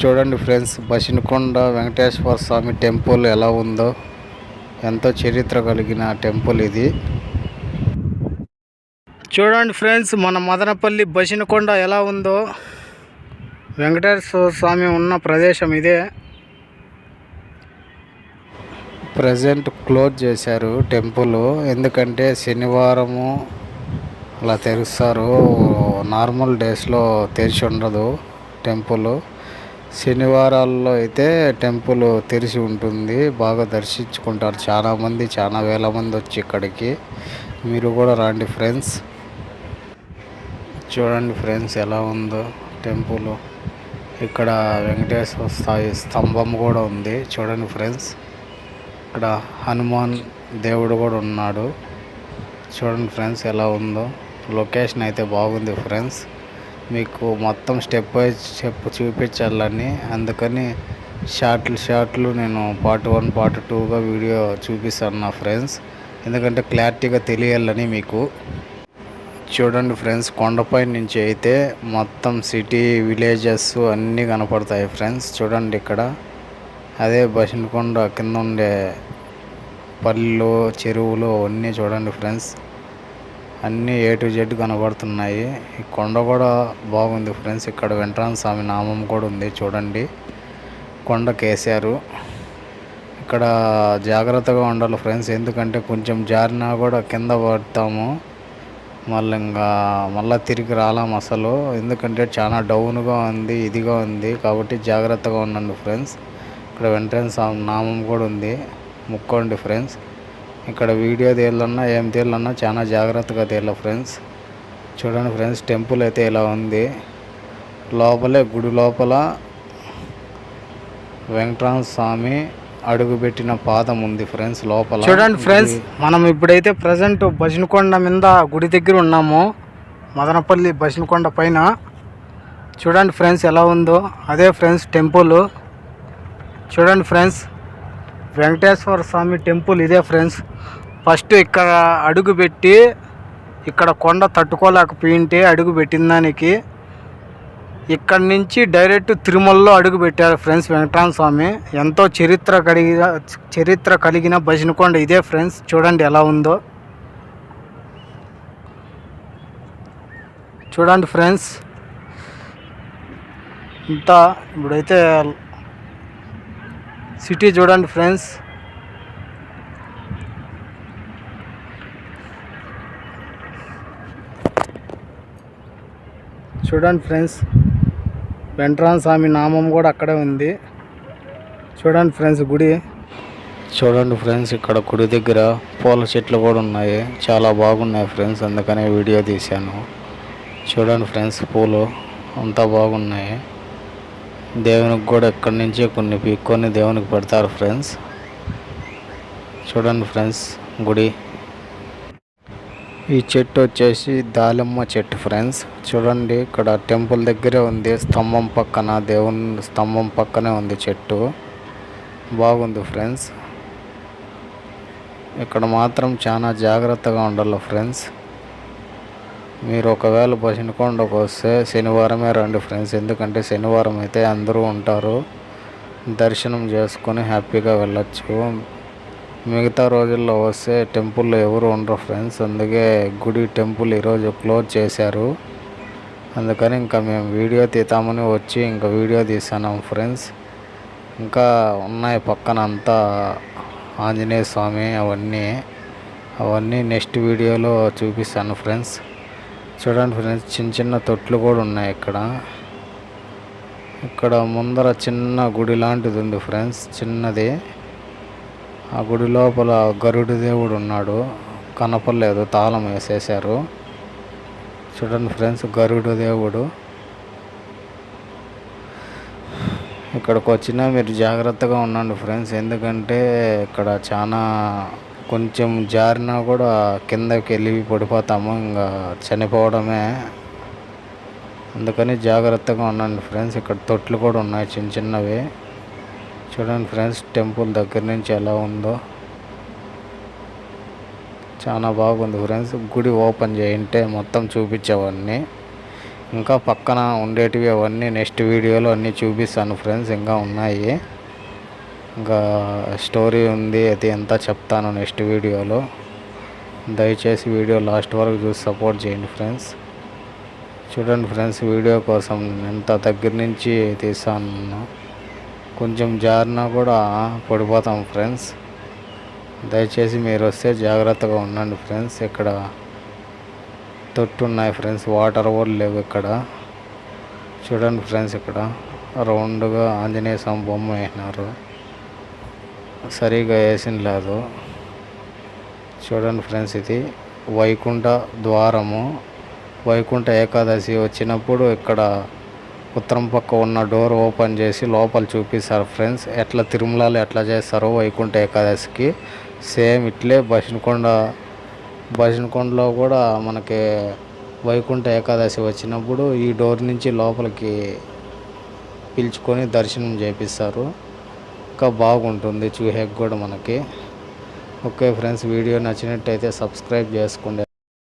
చూడండి ఫ్రెండ్స్, బసినకొండ వెంకటేశ్వర స్వామి టెంపుల్ ఎలా ఉందో. ఎంతో చరిత్ర కలిగిన టెంపుల్ ఇది. చూడండి ఫ్రెండ్స్, మన మదనపల్లి బసినకొండ ఎలా ఉందో. వెంకటేశ్వర స్వామి ఉన్న ప్రదేశం ఇదే. ప్రజెంట్ క్లోజ్ చేశారు టెంపుల్, ఎందుకంటే శనివారము అలా తెరుస్తారు. నార్మల్ డేస్లో తెరిచి ఉండదు టెంపుల్. శనివారాల్లో అయితే టెంపుల్ తెరిచి ఉంటుంది. బాగా దర్శించుకుంటారు చాలామంది, చాలా వేల మంది వచ్చి ఇక్కడికి. మీరు కూడా రండి ఫ్రెండ్స్. చూడండి ఫ్రెండ్స్ ఎలా ఉందో టెంపుల్. ఇక్కడ వెంకటేశ్వర స్వామి స్తంభం కూడా ఉంది. చూడండి ఫ్రెండ్స్, ఇక్కడ హనుమాన్ దేవుడు కూడా ఉన్నాడు. చూడండి ఫ్రెండ్స్ ఎలా ఉందో. లొకేషన్ అయితే బాగుంది ఫ్రెండ్స్. మీకు మొత్తం స్టెప్ బై స్టెప్ చూపించాలని, అందుకని షార్ట్లు నేను పార్ట్ 1 పార్ట్ 2గా వీడియో చూపిస్తాను నా ఫ్రెండ్స్, ఎందుకంటే క్లారిటీగా తెలియాలని మీకు. చూడండి ఫ్రెండ్స్, కొండపై నుంచి అయితే మొత్తం సిటీ, విలేజెస్ అన్నీ కనపడతాయి ఫ్రెండ్స్. చూడండి ఇక్కడ అదే బసినకొండ కింద ఉండే పల్లెలు, చెరువులు అన్నీ చూడండి ఫ్రెండ్స్. అన్నీ A to Z కనబడుతున్నాయి. ఈ కొండ కూడా బాగుంది ఫ్రెండ్స్. ఇక్కడ వెంకటేశ్వర స్వామి నామం కూడా ఉంది. చూడండి, కొండకు వేసారు. ఇక్కడ జాగ్రత్తగా ఉండాలి ఫ్రెండ్స్, ఎందుకంటే కొంచెం జారినా కూడా కింద పడతాము. మళ్ళీ తిరిగి రాలేము అసలు, ఎందుకంటే చాలా డౌన్గా ఉంది, ఇదిగా ఉంది. కాబట్టి జాగ్రత్తగా ఉండండి ఫ్రెండ్స్. ఇక్కడ వెంకటేశ్వర స్వామి నామం కూడా ఉంది. ముక్కోండి ఫ్రెండ్స్. ఇక్కడ వీడియో తీయాలన్నా ఏం తీయాలన్నా చాలా జాగ్రత్తగా తీయాలి ఫ్రెండ్స్. చూడండి ఫ్రెండ్స్, టెంపుల్ అయితే ఇలా ఉంది. లోపలే గుడి లోపల వెంకటేశ్వర స్వామి అడుగుపెట్టిన పాదం ఉంది ఫ్రెండ్స్ లోపల. చూడండి ఫ్రెండ్స్, మనం ఇప్పుడైతే ప్రజెంట్ బసినకొండ మీద గుడి దగ్గర ఉన్నాము. మదనపల్లి బసినకొండ పైన. చూడండి ఫ్రెండ్స్ ఎలా ఉందో. అదే ఫ్రెండ్స్ టెంపుల్. చూడండి ఫ్రెండ్స్, వెంకటేశ్వర స్వామి టెంపుల్ ఇదే ఫ్రెండ్స్. ఫస్ట్ ఇక్కడ అడుగు పెట్టి, ఇక్కడ కొండ తట్టుకోలేకపోయింటే అడుగు పెట్టిన దానికి ఇక్కడ నుంచి డైరెక్ట్ తిరుమలలో అడుగు పెట్టారు ఫ్రెండ్స్ వెంకటేశ్వర స్వామి. ఎంతో చరిత్ర కలిగిన బసినకొండ ఇదే ఫ్రెండ్స్. చూడండి ఎలా ఉందో. చూడండి ఫ్రెండ్స్, ఇంత ఇప్పుడైతే సిటీ చూడండి ఫ్రెండ్స్. చూడండి ఫ్రెండ్స్, వెంకటేశ్వర స్వామి నామం కూడా అక్కడే ఉంది. చూడండి ఫ్రెండ్స్ గుడి. చూడండి ఫ్రెండ్స్, ఇక్కడ గుడి దగ్గర పూల చెట్లు కూడా ఉన్నాయి. చాలా బాగున్నాయి ఫ్రెండ్స్, అందుకనే వీడియో తీశాను. చూడండి ఫ్రెండ్స్, పూలు అంతా బాగున్నాయి. దేవునికి కూడా ఇక్కడి నుంచి కొన్ని పీక్కొని దేవునికి పెడతారు ఫ్రెండ్స్. చూడండి ఫ్రెండ్స్ గుడి. ఈ చెట్టు వచ్చేసి దాలిమ్మ చెట్టు ఫ్రెండ్స్. చూడండి ఇక్కడ టెంపుల్ దగ్గరే ఉంది. స్తంభం పక్కన, దేవుని స్తంభం పక్కనే ఉంది చెట్టు. బాగుంది ఫ్రెండ్స్. ఇక్కడ మాత్రం చాలా జాగ్రత్తగా ఉండాలి ఫ్రెండ్స్. మీరు ఒకవేళ బసినకొండకు వస్తే శనివారమే రండి ఫ్రెండ్స్, ఎందుకంటే శనివారం అయితే అందరూ ఉంటారు. దర్శనం చేసుకొని హ్యాపీగా వెళ్ళచ్చు. మిగతా రోజుల్లో వస్తే టెంపుల్లో ఎవరు ఉండరు ఫ్రెండ్స్. అందుకే గుడి టెంపుల్ ఈరోజు క్లోజ్ చేశారు. అందుకని ఇంకా మేము వీడియో తీద్దామని వచ్చి ఇంకా వీడియో తీసాను ఫ్రెండ్స్. ఇంకా ఉన్నాయి పక్కన అంతా ఆంజనేయ స్వామి, అవన్నీ నెక్స్ట్ వీడియోలో చూపిస్తాను ఫ్రెండ్స్. చూడండి ఫ్రెండ్స్, చిన్న తొట్లు కూడా ఉన్నాయి ఇక్కడ. ఇక్కడ ముందర చిన్న గుడి లాంటిది ఉంది ఫ్రెండ్స్, చిన్నది. ఆ గుడి లోపల గరుడు దేవుడు ఉన్నాడు, కనపడలేదు, తాళం వేసేసారు. చూడండి ఫ్రెండ్స్, గరుడు దేవుడు. ఇక్కడికి వచ్చినా మీరు జాగ్రత్తగా ఉండండి ఫ్రెండ్స్, ఎందుకంటే ఇక్కడ చాలా కొంచెం జారినా కూడా కిందకి వెళ్ళి పడిపోతాము, ఇంకా చనిపోవడమే. అందుకని జాగ్రత్తగా ఉండండి ఫ్రెండ్స్. ఇక్కడ తొట్లు కూడా ఉన్నాయి చిన్నవి. చూడండి ఫ్రెండ్స్, టెంపుల్ దగ్గర నుంచి ఎలా ఉందో. చాలా బాగుంది ఫ్రెండ్స్. గుడి ఓపెన్ చేయింటే మొత్తం చూపించేవాడిని. ఇంకా పక్కన ఉండేటివి అవన్నీ నెక్స్ట్ వీడియోలో అన్నీ చూపిస్తాను ఫ్రెండ్స్. ఇంకా ఉన్నాయి, ఇంకా స్టోరీ ఉంది, అది ఎంత చెప్తాను నెక్స్ట్ వీడియోలో. దయచేసి వీడియో లాస్ట్ వరకు చూసి సపోర్ట్ చేయండి ఫ్రెండ్స్. చూడండి ఫ్రెండ్స్, వీడియో కోసం ఎంత దగ్గర నుంచి తీసాను. కొంచెం జారినా కూడా పడిపోతాం ఫ్రెండ్స్. దయచేసి మీరు వస్తే జాగ్రత్తగా ఉండండి ఫ్రెండ్స్. ఇక్కడ తొట్టు ఉన్నాయి ఫ్రెండ్స్, వాటర్ కూడా లేవు ఇక్కడ. చూడండి ఫ్రెండ్స్, ఇక్కడ రౌండ్గా ఆంజనేయ స్వామి బొమ్మ వేసినారు, సరిగా వేసిన లేదు. చూడండి ఫ్రెండ్స్, ఇది వైకుంఠ ద్వారము. వైకుంఠ ఏకాదశి వచ్చినప్పుడు ఇక్కడ ఉత్తరం పక్క ఉన్న డోర్ ఓపెన్ చేసి లోపల చూపిస్తారు ఫ్రెండ్స్. ఎట్లా తిరుమలలో ఎట్లా చేస్తారో వైకుంఠ ఏకాదశికి సేమ్ ఇట్లే భజనకొండలో కూడా మనకి వైకుంఠ ఏకాదశి వచ్చినప్పుడు ఈ డోర్ నుంచి లోపలికి పిలుచుకొని దర్శనం చేపిస్తారు. ఇంకా బాగుంటుంది చూసేకి కూడా మనకి. ఓకే ఫ్రెండ్స్, వీడియో నచ్చినట్టయితే సబ్స్క్రైబ్ చేసుకోండి.